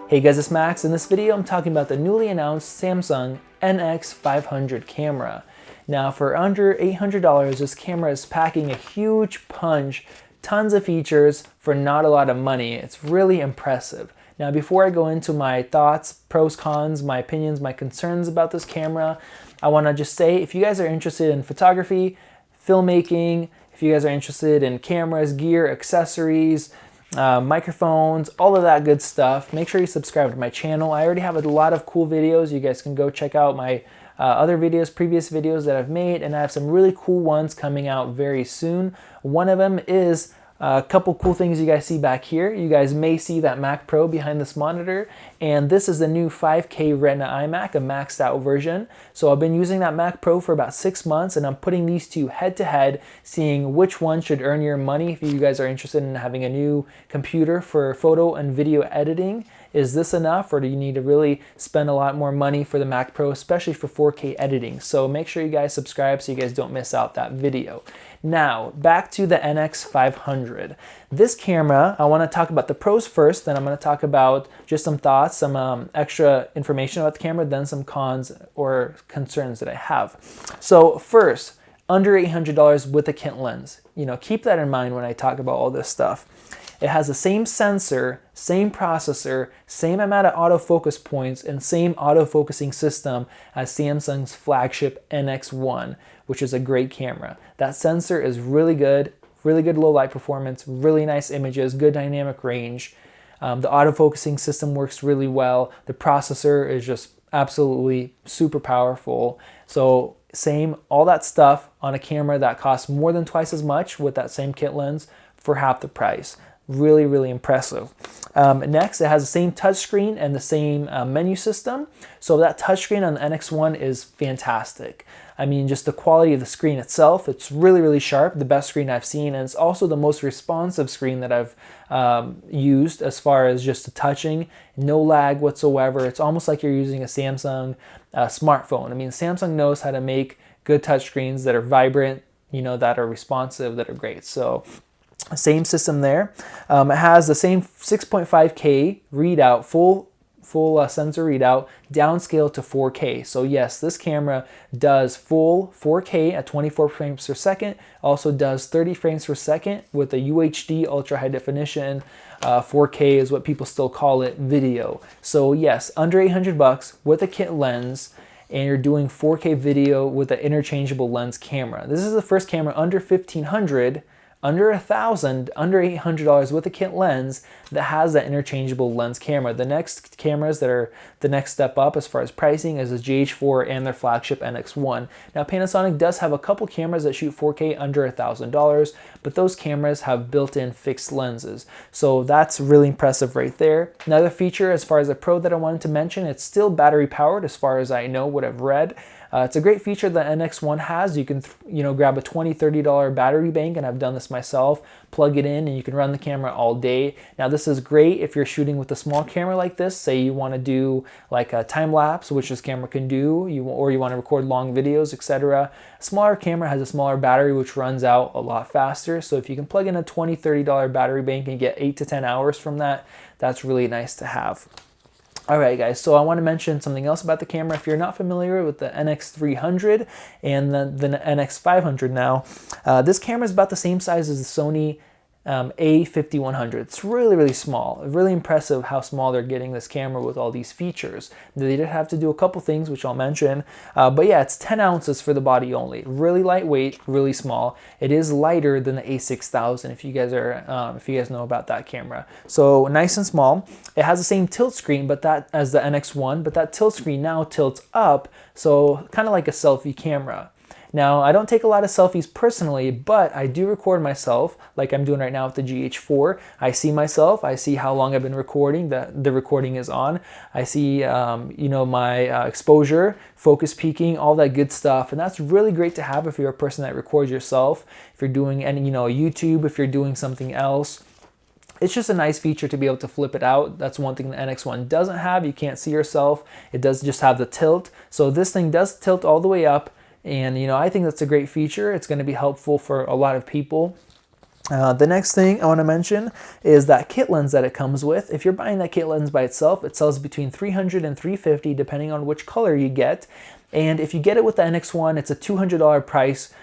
Hey guys, it's Max. In this video, I'm talking about the newly announced Samsung NX500 camera. Now, for under $800, this camera is packing a huge punch, tons of features for not a lot of money. It's really impressive. Now, before I go into my thoughts, pros, cons, my opinions, my concerns about this camera, I want to just say, if you guys are interested in photography, filmmaking, if you guys are interested in cameras, gear, accessories, microphones, all of that good stuff, make sure you subscribe to my channel. I already have a lot of cool videos. You guys can go check out my other videos, previous videos that I've made, and I have some really cool ones coming out very soon. One of them is a couple cool things you guys see back here. You guys may see that Mac Pro behind this monitor, and this is the new 5K Retina iMac, a maxed out version. So I've been using that Mac Pro for about 6 months, and I'm putting these two head to head, seeing which one should earn your money if you guys are interested in having a new computer for photo and video editing. Is this enough, or do you need to really spend a lot more money for the Mac Pro, especially for 4K editing? So make sure you guys subscribe so you guys don't miss out that video. Now, back to the NX500. This camera, I want to talk about the pros first, then I'm going to talk about just some thoughts, some extra information about the camera, then some cons or concerns that I have. So first, under $800 with a kit lens. You know, keep that in mind when I talk about all this stuff. It has the same sensor, same processor, same amount of autofocus points, and same autofocusing system as Samsung's flagship NX1, which is a great camera. That sensor is really good low light performance, really nice images, good dynamic range. The autofocusing system works really well. The processor is just absolutely super powerful. So same, all that stuff on a camera that costs more than twice as much with that same kit lens for half the price. Really impressive. Next, it has the same touchscreen and the same menu system. So that touchscreen on the NX1 is fantastic. I mean, just the quality of the screen itself, it's really sharp, the best screen I've seen, and it's also the most responsive screen that I've used as far as just the touching. No lag whatsoever. It's almost like you're using a Samsung smartphone. I mean, Samsung knows how to make good touchscreens that are vibrant, you know, that are responsive, that are great. So same system there. It has the same 6.5K readout, full sensor readout, downscale to 4K. So yes, this camera does full 4K at 24 frames per second. Also does 30 frames per second with a UHD ultra high definition. 4K is what people still call it, video. So yes, under 800 bucks with a kit lens, and you're doing 4K video with an interchangeable lens camera. This is the first camera under 1500, under $1,000, under $800 with a kit lens that has that interchangeable lens camera. The next cameras that are the next step up as far as pricing is the GH4 and their flagship NX1. Now, Panasonic does have a couple cameras that shoot 4K under $1,000, but those cameras have built-in fixed lenses. So that's really impressive right there. Another feature as far as a pro that I wanted to mention, it's still battery powered as far as I know, what I've read. It's a great feature that NX1 has. You can, grab a $20, $30 battery bank, and I've done this myself, plug it in, and you can run the camera all day. Now, this is great if you're shooting with a small camera like this. Say you want to do like a time lapse, which this camera can do, or you want to record long videos, etc. A smaller camera has a smaller battery, which runs out a lot faster. So if you can plug in a $20, $30 battery bank and get 8 to 10 hours from that, that's really nice to have. Alright guys, so I want to mention something else about the camera. If you're not familiar with the NX300 and the NX500 now, this camera is about the same size as the Sony A5100. It's really small. Really impressive how small they're getting this camera with all these features. They did have to do a couple things, which I'll mention, but yeah, it's 10 ounces for the body only. Really lightweight, really small. It is lighter than the A6000 if you guys know about that camera. So nice and small. It has the same tilt screen, but that as the NX1, but that tilt screen now tilts up, so kind of like a selfie camera. Now, I don't take a lot of selfies personally, but I do record myself like I'm doing right now with the GH4. I see myself, I see how long I've been recording, the recording is on. I see, my exposure, focus peaking, all that good stuff. And that's really great to have if you're a person that records yourself, if you're doing any, YouTube, if you're doing something else. It's just a nice feature to be able to flip it out. That's one thing the NX1 doesn't have. You can't see yourself. It does just have the tilt. So this thing does tilt all the way up. And, I think that's a great feature. It's going to be helpful for a lot of people. The next thing I want to mention is that kit lens that it comes with. If you're buying that kit lens by itself, it sells between $300 and $350 depending on which color you get. And if you get it with the NX1, it's a $200 price.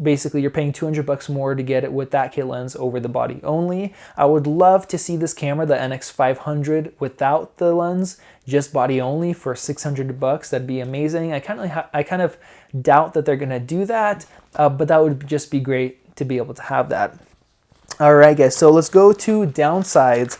Basically, you're paying $200 more to get it with that kit lens over the body only. I would love to see this camera, the NX500, without the lens, just body only for $600. That'd be amazing. I kind of doubt that they're gonna do that, but that would just be great to be able to have that. All right, guys, so let's go to downsides.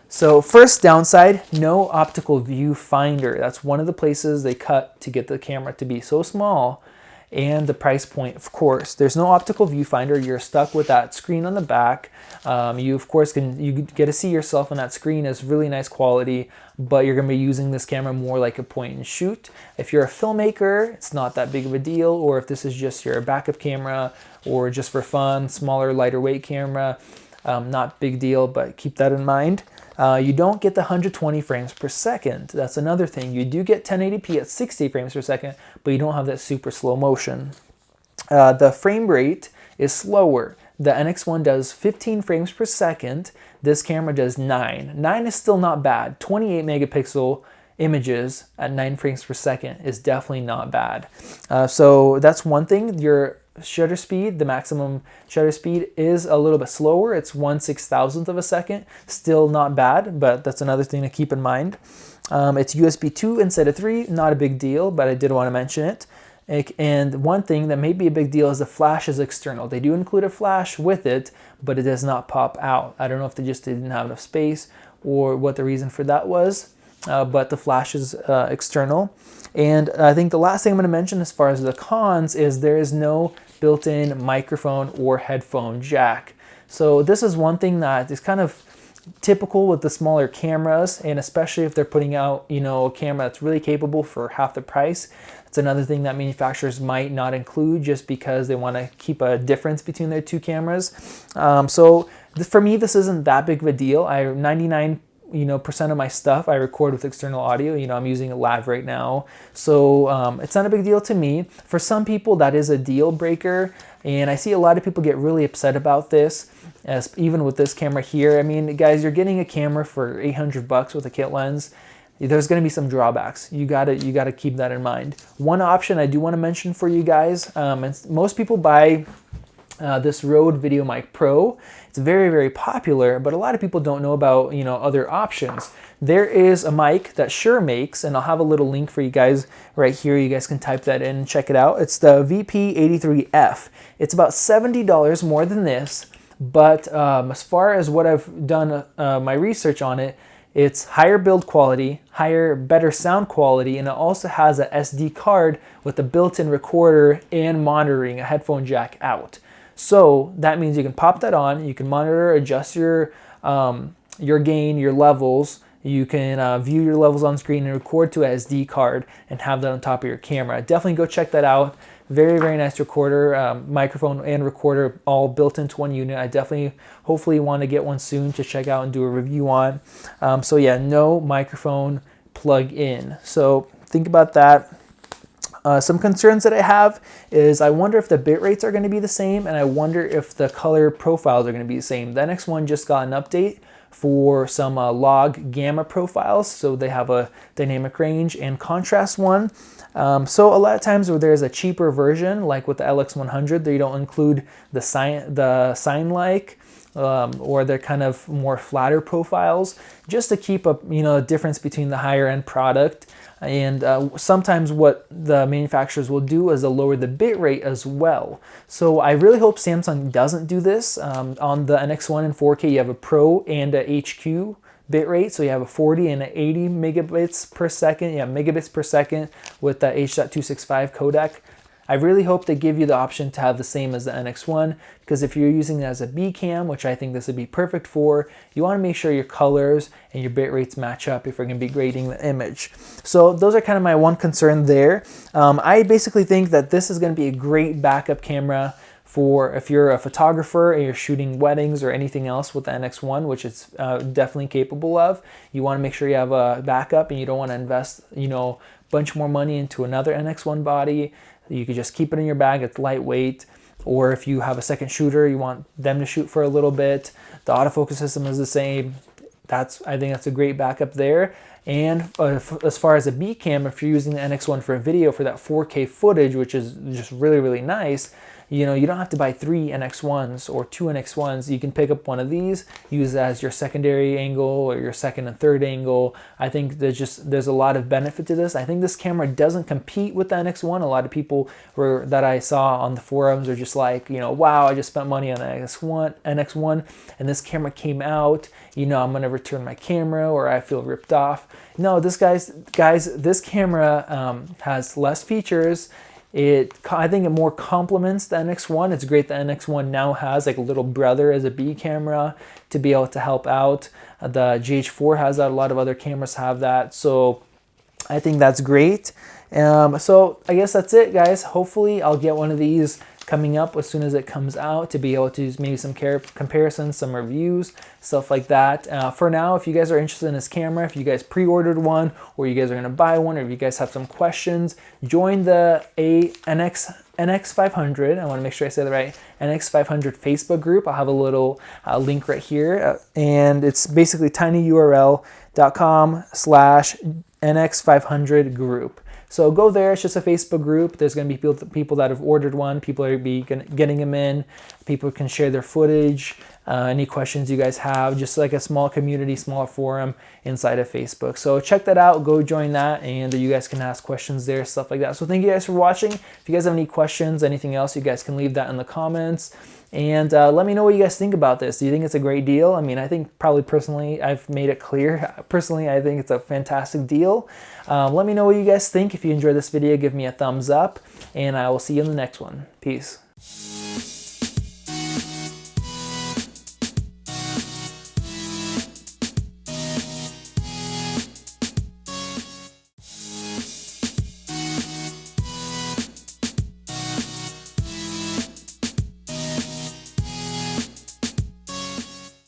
So first downside, no optical viewfinder. That's one of the places they cut to get the camera to be so small, and the price point, of course. There's no optical viewfinder. You're stuck with that screen on the back. You of course you get to see yourself on that screen. It's really nice quality, but you're gonna be using this camera more like a point and shoot. If you're a filmmaker, it's not that big of a deal, or if this is just your backup camera or just for fun, smaller, lighter weight camera, not big deal, but keep that in mind. You don't get the 120 frames per second. That's another thing. You do get 1080p at 60 frames per second, but you don't have that super slow motion. The frame rate is slower. The NX1 does 15 frames per second. This camera does 9. 9 is still not bad. 28 megapixel images at 9 frames per second is definitely not bad. So that's one thing. Your shutter speed, the maximum shutter speed, is a little bit slower. It's 1/6000th of a second. Still not bad, but that's another thing to keep in mind. It's USB 2 instead of 3. Not a big deal, but I did want to mention it. And one thing that may be a big deal is the flash is external. They do include a flash with it, but it does not pop out. I don't know if they just didn't have enough space or what the reason for that was, but the flash is external. And I think the last thing I'm going to mention as far as the cons is there is no built-in microphone or headphone jack. So this is one thing that is kind of typical with the smaller cameras, and especially if they're putting out, you know, a camera that's really capable for half the price. It's another thing that manufacturers might not include just because they want to keep a difference between their two cameras. So for me, this isn't that big of a deal. 99% of my stuff I record with external audio. You know, I'm using a lav right now, so it's not a big deal to me. For some people, that is a deal breaker, and I see a lot of people get really upset about this, as even with this camera here. I mean, guys, you're getting a camera for $800 with a kit lens. There's going to be some drawbacks. You gotta keep that in mind. One option I do want to mention for you guys, most people buy this Rode VideoMic Pro. It's very, very popular, but a lot of people don't know about, you know, other options. There is a mic that Shure makes, and I'll have a little link for you guys right here. You guys can type that in and check it out. It's the VP83F. It's about $70 more than this, but as far as what I've done my research on it, it's higher build quality, better sound quality, and it also has a SD card with a built-in recorder and monitoring, a headphone jack out. So that means you can pop that on, you can monitor, adjust your gain, your levels, you can view your levels on screen and record to a SD card and have that on top of your camera. Definitely go check that out. Very, very nice recorder, microphone and recorder all built into one unit. I definitely, hopefully want to get one soon to check out and do a review on. So yeah, no microphone plug in. So think about that. Some concerns that I have is I wonder if the bit rates are going to be the same, and I wonder if the color profiles are going to be the same. The NX1 just got an update for some log gamma profiles, so they have a dynamic range and contrast one. So a lot of times where there's a cheaper version, like with the LX100, they don't include the sign-like, or they're kind of more flatter profiles, just to keep a difference between the higher end product. And sometimes what the manufacturers will do is they'll lower the bit rate as well. So I really hope Samsung doesn't do this. On the NX1 in 4K, you have a Pro and a HQ bit rate, so you have a 40 and an 80 megabits per second, megabits per second with the H.265 codec. I really hope they give you the option to have the same as the NX1, because if you're using it as a B cam, which I think this would be perfect for, you want to make sure your colors and your bit rates match up if you're going to be grading the image. So those are kind of my one concern there. I basically think that this is going to be a great backup camera for if you're a photographer and you're shooting weddings or anything else with the NX1, which it's definitely capable of. You want to make sure you have a backup, and you don't want to invest, a bunch more money into another NX1 body. You could just keep it in your bag. It's lightweight. or if you have a second shooter, you want them to shoot for a little bit. The autofocus system is the same. I think that's a great backup there. And as far as a B cam, if you're using the NX1 for video for that 4K footage, which is just really, really nice, you know, you don't have to buy 3 NX1s or 2 NX1s. You can pick up one of these, use it as your secondary angle or your second and third angle. I think there's a lot of benefit to this. I think this camera doesn't compete with the NX1. A lot of people that I saw on the forums are just like, you know, wow, I just spent money on the NX1 and this camera came out, you know, I'm gonna return my camera or I feel ripped off. No, this this camera has less features. I think it more complements the NX1. It's great the NX1 now has like a little brother as a B camera to be able to help out. The GH4 has that. A lot of other cameras have that. So I think that's great. So I guess that's it, guys. Hopefully I'll get one of these coming up as soon as it comes out to be able to use maybe some comparisons, some reviews, stuff like that. For now, if you guys are interested in this camera, if you guys pre-ordered one or you guys are going to buy one, or if you guys have some questions, join the NX500, I want to make sure I say that right, NX500 Facebook group. I'll have a little link right here, and it's basically tinyurl.com/NX500 group. So go there. It's just a Facebook group. There's going to be people that have ordered one. People are getting them in. People can share their footage. Any questions you guys have, just like a small community, small forum inside of Facebook. So check that out. Go join that, and you guys can ask questions there, stuff like that. So thank you guys for watching. If you guys have any questions, anything else, you guys can leave that in the comments. And let me know what you guys think about this. Do you think it's a great deal? I mean, I think probably personally, I've made it clear. Personally, I think it's a fantastic deal. Let me know what you guys think. If you enjoyed this video, give me a thumbs up, and I will see you in the next one. Peace.